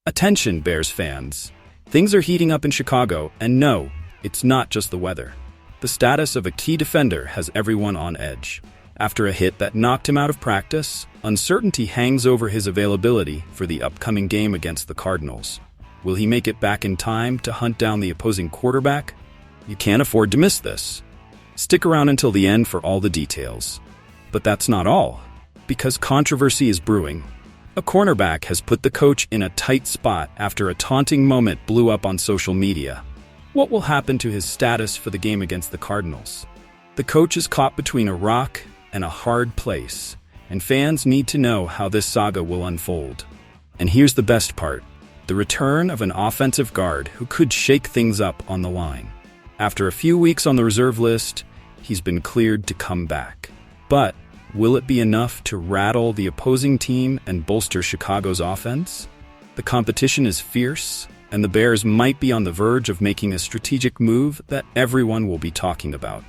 Attention, Bears fans. Things are heating up in Chicago, and no, it's not just the weather. The status of a key defender has everyone on edge. After a hit that knocked him out of practice, uncertainty hangs over his availability for the upcoming game against the Cardinals. Will he make it back in time to hunt down the opposing quarterback? You can't afford to miss this. Stick around until the end for all the details. But that's not all, because controversy is brewing. A cornerback has put the coach in a tight spot after a taunting moment blew up on social media. What will happen to his status for the game against the Cardinals? The coach is caught between a rock and a hard place, and fans need to know how this saga will unfold. And here's the best part: the return of an offensive guard who could shake things up on the line. After a few weeks on the reserve list, he's been cleared to come back. But will it be enough to rattle the opposing team and bolster Chicago's offense? The competition is fierce, and the Bears might be on the verge of making a strategic move that everyone will be talking about.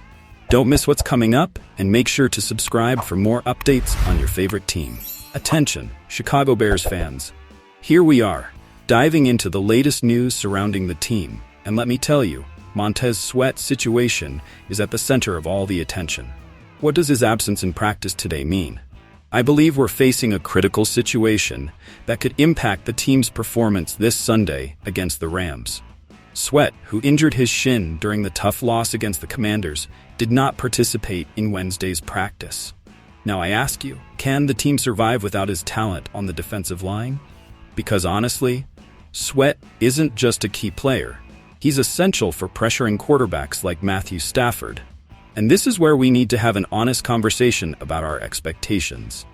Don't miss what's coming up, and make sure to subscribe for more updates on your favorite team. Attention, Chicago Bears fans. Here we are, diving into the latest news surrounding the team. And let me tell you, Montez Sweat's situation is at the center of all the attention. What does his absence in practice today mean? I believe we're facing a critical situation that could impact the team's performance this Sunday against the Rams. Sweat, who injured his shin during the tough loss against the Commanders, did not participate in Wednesday's practice. Now I ask you, can the team survive without his talent on the defensive line? Because honestly, Sweat isn't just a key player. He's essential for pressuring quarterbacks like Matthew Stafford. And this is where we need to have an honest conversation about our expectations.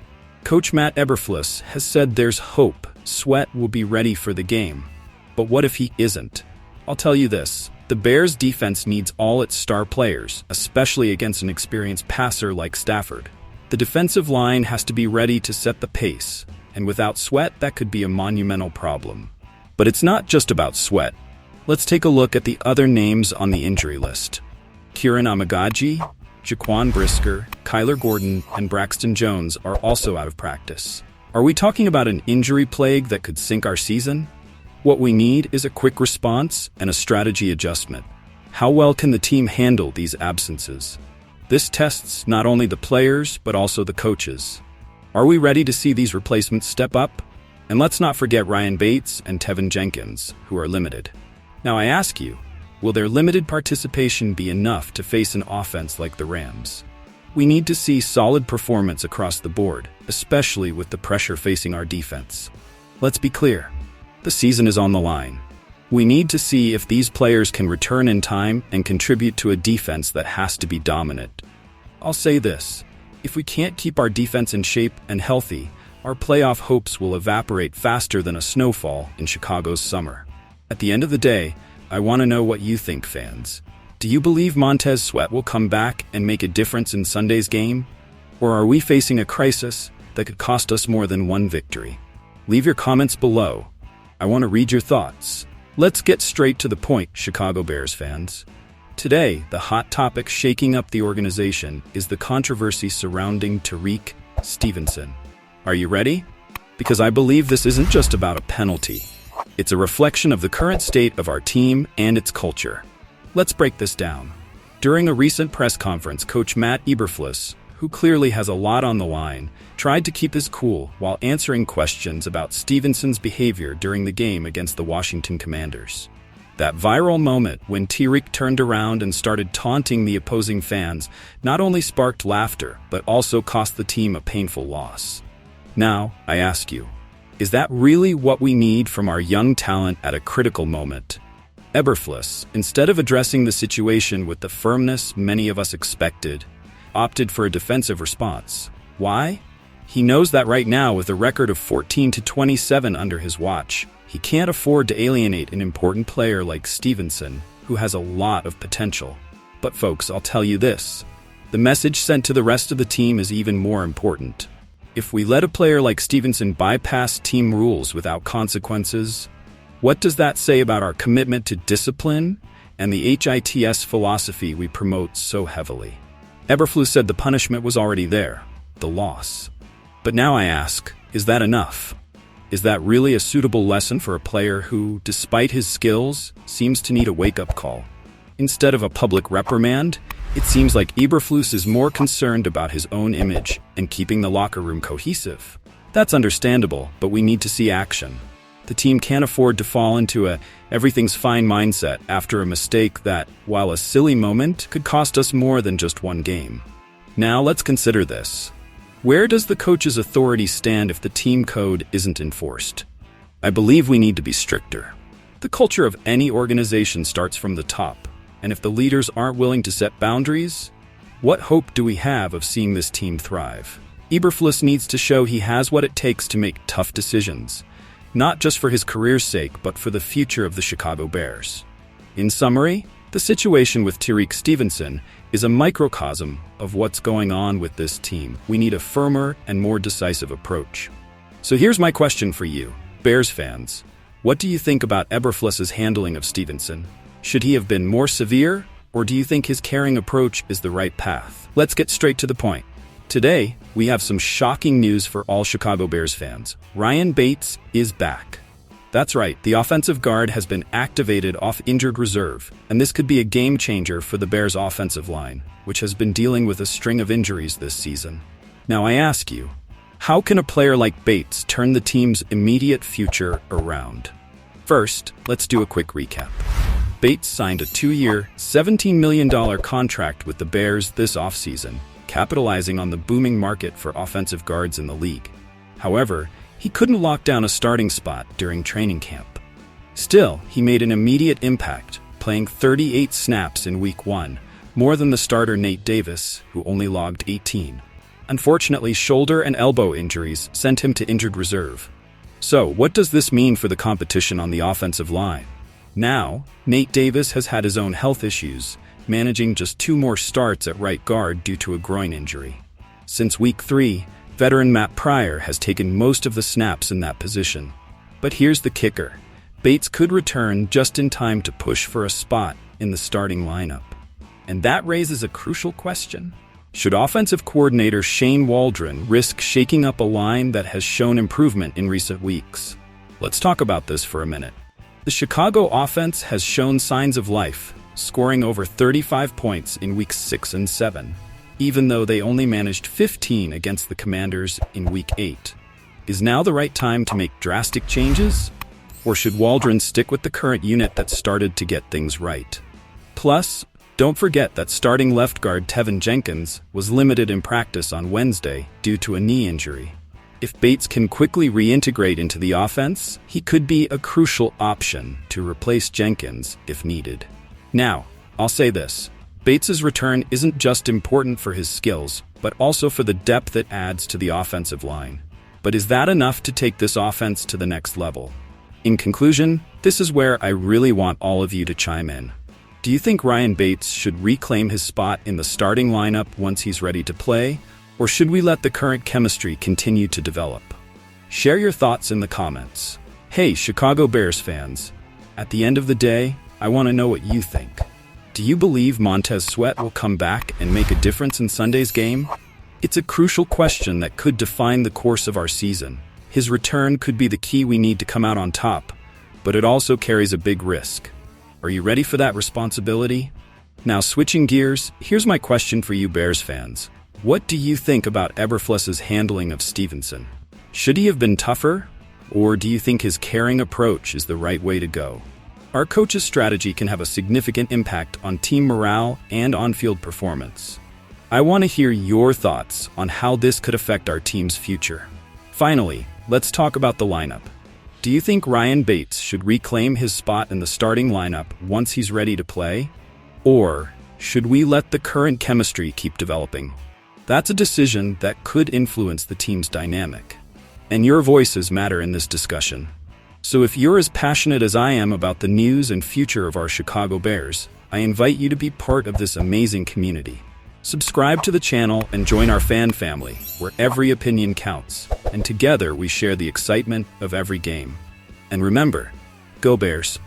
Coach Matt Eberflus has said there's hope Sweat will be ready for the game. But what if he isn't? I'll tell you this, the Bears' defense needs all its star players, especially against an experienced passer like Stafford. The defensive line has to be ready to set the pace, and without Sweat, that could be a monumental problem. But it's not just about Sweat. Let's take a look at the other names on the injury list. Kieran Amagaji, Jaquan Brisker, Kyler Gordon, and Braxton Jones are also out of practice. Are we talking about an injury plague that could sink our season? What we need is a quick response and a strategy adjustment. How well can the team handle these absences? This tests not only the players, but also the coaches. Are we ready to see these replacements step up? And let's not forget Ryan Bates and Tevin Jenkins, who are limited. Now I ask you, will their limited participation be enough to face an offense like the Rams? We need to see solid performance across the board, especially with the pressure facing our defense. Let's be clear, the season is on the line. We need to see if these players can return in time and contribute to a defense that has to be dominant. I'll say this, if we can't keep our defense in shape and healthy, our playoff hopes will evaporate faster than a snowfall in Chicago's summer. At the end of the day, I want to know what you think, fans. Do you believe Montez Sweat will come back and make a difference in Sunday's game? Or are we facing a crisis that could cost us more than one victory? Leave your comments below. I want to read your thoughts. Let's get straight to the point, Chicago Bears fans. Today, the hot topic shaking up the organization is the controversy surrounding Tariq Stevenson. Are you ready? Because I believe this isn't just about a penalty. It's a reflection of the current state of our team and its culture. Let's break this down. During a recent press conference, Coach Matt Eberflus, who clearly has a lot on the line, tried to keep his cool while answering questions about Stevenson's behavior during the game against the Washington Commanders. That viral moment when Tariq turned around and started taunting the opposing fans not only sparked laughter, but also cost the team a painful loss. Now, I ask you, is that really what we need from our young talent at a critical moment? Eberflus, instead of addressing the situation with the firmness many of us expected, opted for a defensive response. Why? He knows that right now, with a record of 14-27 under his watch, he can't afford to alienate an important player like Stevenson, who has a lot of potential. But folks, I'll tell you this. The message sent to the rest of the team is even more important. If we let a player like Stevenson bypass team rules without consequences, what does that say about our commitment to discipline and the HITS philosophy we promote so heavily? Eberflus said the punishment was already there, the loss. But now I ask, is that enough? Is that really a suitable lesson for a player who, despite his skills, seems to need a wake-up call? Instead of a public reprimand, it seems like Eberflus is more concerned about his own image and keeping the locker room cohesive. That's understandable, but we need to see action. The team can't afford to fall into a everything's fine mindset after a mistake that, while a silly moment, could cost us more than just one game. Now let's consider this. Where does the coach's authority stand if the team code isn't enforced? I believe we need to be stricter. The culture of any organization starts from the top, and if the leaders aren't willing to set boundaries, what hope do we have of seeing this team thrive? Eberflus needs to show he has what it takes to make tough decisions, not just for his career's sake, but for the future of the Chicago Bears. In summary, the situation with Tyrique Stevenson is a microcosm of what's going on with this team. We need a firmer and more decisive approach. So here's my question for you, Bears fans. What do you think about Eberflus's handling of Stevenson? Should he have been more severe, or do you think his caring approach is the right path? Let's get straight to the point. Today, we have some shocking news for all Chicago Bears fans. Ryan Bates is back. That's right, the offensive guard has been activated off injured reserve, and this could be a game changer for the Bears' offensive line, which has been dealing with a string of injuries this season. Now I ask you, how can a player like Bates turn the team's immediate future around? First, let's do a quick recap. Bates signed a 2-year, $17 million contract with the Bears this offseason, capitalizing on the booming market for offensive guards in the league. However, he couldn't lock down a starting spot during training camp. Still, he made an immediate impact, playing 38 snaps in Week 1, more than the starter Nate Davis, who only logged 18. Unfortunately, shoulder and elbow injuries sent him to injured reserve. So, what does this mean for the competition on the offensive line? Now, Nate Davis has had his own health issues, managing just 2 more starts at right guard due to a groin injury. Since Week 3, veteran Matt Pryor has taken most of the snaps in that position. But here's the kicker. Bates could return just in time to push for a spot in the starting lineup. And that raises a crucial question. Should offensive coordinator Shane Waldron risk shaking up a line that has shown improvement in recent weeks? Let's talk about this for a minute. The Chicago offense has shown signs of life, scoring over 35 points in Weeks 6 and 7. Even though they only managed 15 against the Commanders in Week 8. Is now the right time to make drastic changes? Or should Waldron stick with the current unit that started to get things right? Plus, don't forget that starting left guard Tevin Jenkins was limited in practice on Wednesday due to a knee injury. If Bates can quickly reintegrate into the offense, he could be a crucial option to replace Jenkins if needed. Now, I'll say this. Bates' return isn't just important for his skills, but also for the depth it adds to the offensive line. But is that enough to take this offense to the next level? In conclusion, this is where I really want all of you to chime in. Do you think Ryan Bates should reclaim his spot in the starting lineup once he's ready to play, or should we let the current chemistry continue to develop? Share your thoughts in the comments. Hey, Chicago Bears fans, at the end of the day, I want to know what you think. Do you believe Montez Sweat will come back and make a difference in Sunday's game? It's a crucial question that could define the course of our season. His return could be the key we need to come out on top, but it also carries a big risk. Are you ready for that responsibility? Now, switching gears, here's my question for you Bears fans. What do you think about Eberflus's handling of Stevenson? Should he have been tougher, or do you think his caring approach is the right way to go? Our coach's strategy can have a significant impact on team morale and on-field performance. I want to hear your thoughts on how this could affect our team's future. Finally, let's talk about the lineup. Do you think Ryan Bates should reclaim his spot in the starting lineup once he's ready to play? Or should we let the current chemistry keep developing? That's a decision that could influence the team's dynamic. And your voices matter in this discussion. So if you're as passionate as I am about the news and future of our Chicago Bears, I invite you to be part of this amazing community. Subscribe to the channel and join our fan family, where every opinion counts, and together we share the excitement of every game. And remember, go Bears!